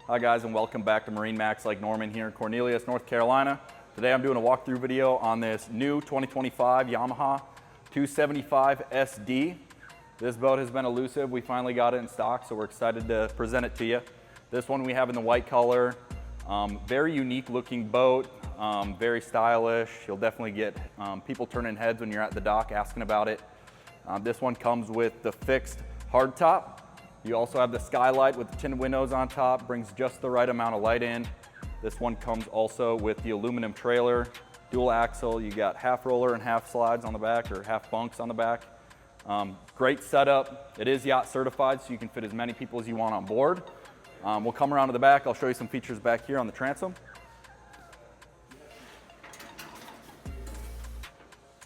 Hi guys, and welcome back to MarineMax Lake Norman here in Cornelius, North Carolina. Today I'm doing a walkthrough video on this new 2025 Yamaha 275SD. This boat has been elusive. We finally got it in stock, so we're excited to present it to you. This one we have in the white color. Very unique looking boat, very stylish. You'll definitely get people turning heads when you're at the dock asking about it. This one comes with the fixed hardtop. You also have the skylight with the tinted windows on top, brings just the right amount of light in. This one comes also with the aluminum trailer, dual axle. You got half roller and half slides on the back, or half bunks on the back. Great setup. It is yacht certified, so you can fit as many people as you want on board. We'll come around to the back. I'll show you some features back here on the transom.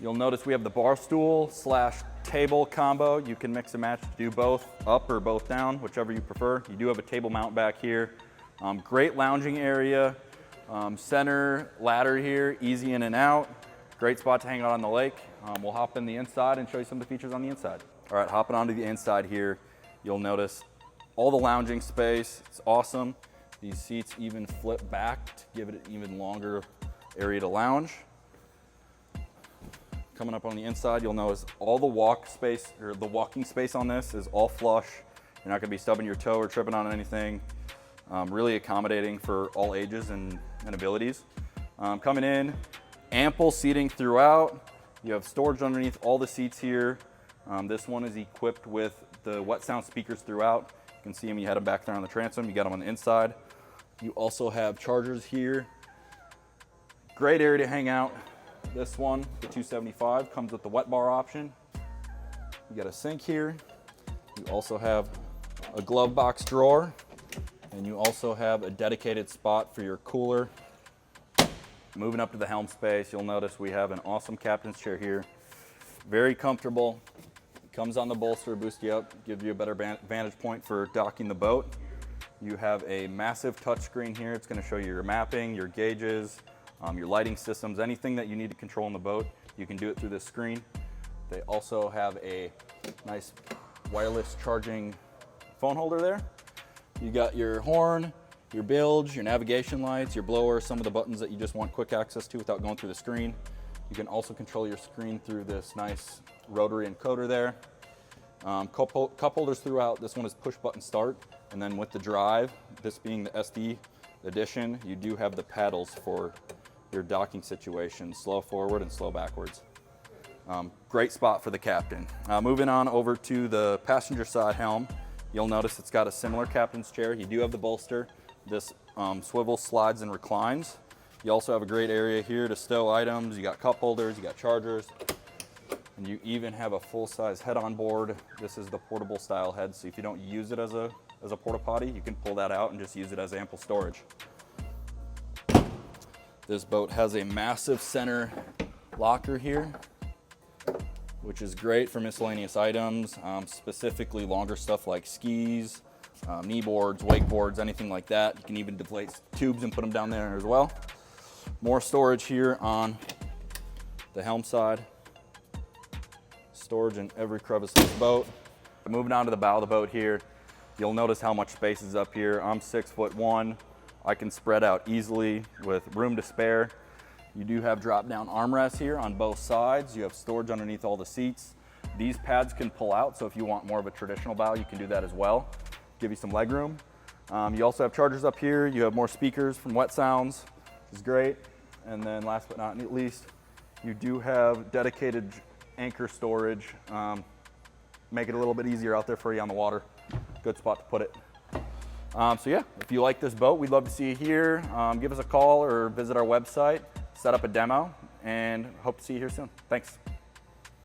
You'll notice we have the bar stool / table combo. You can mix and match to do both up or both down, whichever you prefer. You do have a table mount back here. Great lounging area, center ladder here, easy in and out. Great spot to hang out on the lake. We'll hop in the inside and show you some of the features on the inside. All right, hopping onto the inside here, you'll notice all the lounging space. It's awesome. These seats even flip back to give it an even longer area to lounge. Coming up on the inside, you'll notice all the walking space on this is all flush. You're not gonna be stubbing your toe or tripping on anything. Really accommodating for all ages and abilities. Coming in, ample seating throughout. You have storage underneath all the seats here. This one is equipped with the wet sound speakers throughout. You can see them, you had them back there on the transom, you got them on the inside. You also have chargers here. Great area to hang out. This one, the 275, comes with the wet bar option. You got a sink here. You also have a glove box drawer, and you also have a dedicated spot for your cooler. Moving up to the helm space, you'll notice we have an awesome captain's chair here. Very comfortable. It comes on the bolster, boost you up, give you a better vantage point for docking the boat. You have a massive touchscreen here. It's going to show you your mapping, your gauges, your lighting systems, anything that you need to control in the boat, you can do it through this screen. They also have a nice wireless charging phone holder there. You got your horn, your bilge, your navigation lights, your blower, some of the buttons that you just want quick access to without going through the screen. You can also control your screen through this nice rotary encoder there. Cup holders throughout. This one is push button start, and then with the drive, this being the SD edition, you do have the paddles for your docking situation, slow forward and slow backwards. Great spot for the captain. Moving on over to the passenger side helm, you'll notice it's got a similar captain's chair. You do have the bolster. This swivel slides and reclines. You also have a great area here to stow items. You got cup holders, you got chargers, and you even have a full-size head on board. This is the portable style head, so if you don't use it as a porta potty, you can pull that out and just use it as ample storage. This boat has a massive center locker here, which is great for miscellaneous items, specifically longer stuff like skis, knee boards, wakeboards, anything like that. You can even deflate tubes and put them down there as well. More storage here on the helm side. Storage in every crevice of this boat. Moving on to the bow of the boat here, you'll notice how much space is up here. I'm 6'1". I can spread out easily with room to spare. You do have drop down armrests here on both sides. You have storage underneath all the seats. These pads can pull out, so if you want more of a traditional bow, you can do that as well. Give you some leg room. You also have chargers up here. You have more speakers from wet sounds, which is great. And then last but not least, you do have dedicated anchor storage. Make it a little bit easier out there for you on the water. Good spot to put it. So yeah, if you like this boat, we'd love to see you here. Give us a call or visit our website, set up a demo, and hope to see you here soon. Thanks.